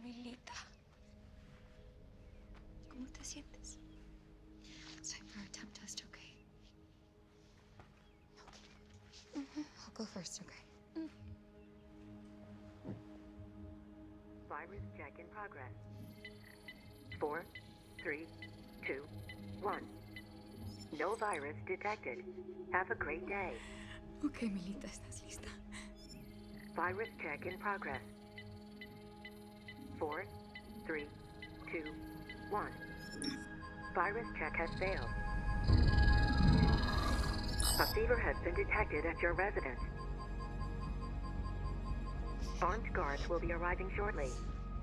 Lita. ¿Cómo te sientes? It's time for our temp test, okay? Okay. I'll go first, okay? Virus check in progress. 4, 3, 2, 1. No virus detected. Have a great day. Okay, Milita, ¿estás lista? Virus check in progress. 4, 3, 2, 1. Virus check has failed. A fever has been detected at your residence. Armed guards will be arriving shortly.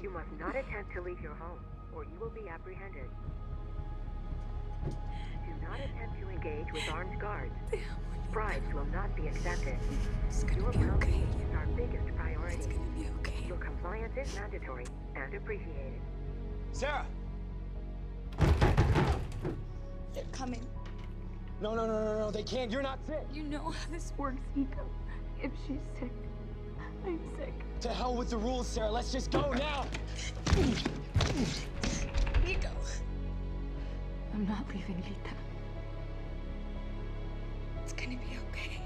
You must not attempt to leave your home, or you will be apprehended. Do not attempt to engage with armed guards. Bribes will not be accepted. Your well-being is our biggest priority. It's gonna be okay. Your compliance is mandatory and appreciated. Sarah! They're coming. No, they can't. You're not sick. You know how this works, Nico. If she's sick, I'm sick. To hell with the rules, Sarah. Let's just go now. Nico. I'm not leaving, Lita. It's gonna be okay.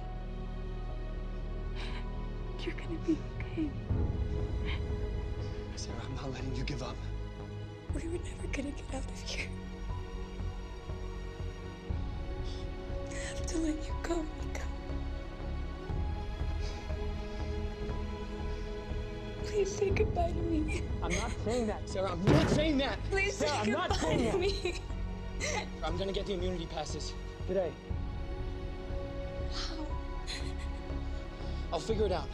You're gonna be okay. Sarah, I'm not letting you give up. We were never gonna get out of here. I have to let you go, Nico. Please say goodbye to me. I'm not saying that, Sarah. I'm not saying that. Please Sarah, say I'm not goodbye saying to that. me. I'm gonna get the immunity passes today. How? I'll figure it out.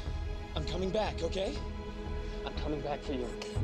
I'm coming back, okay? I'm coming back for you. Okay.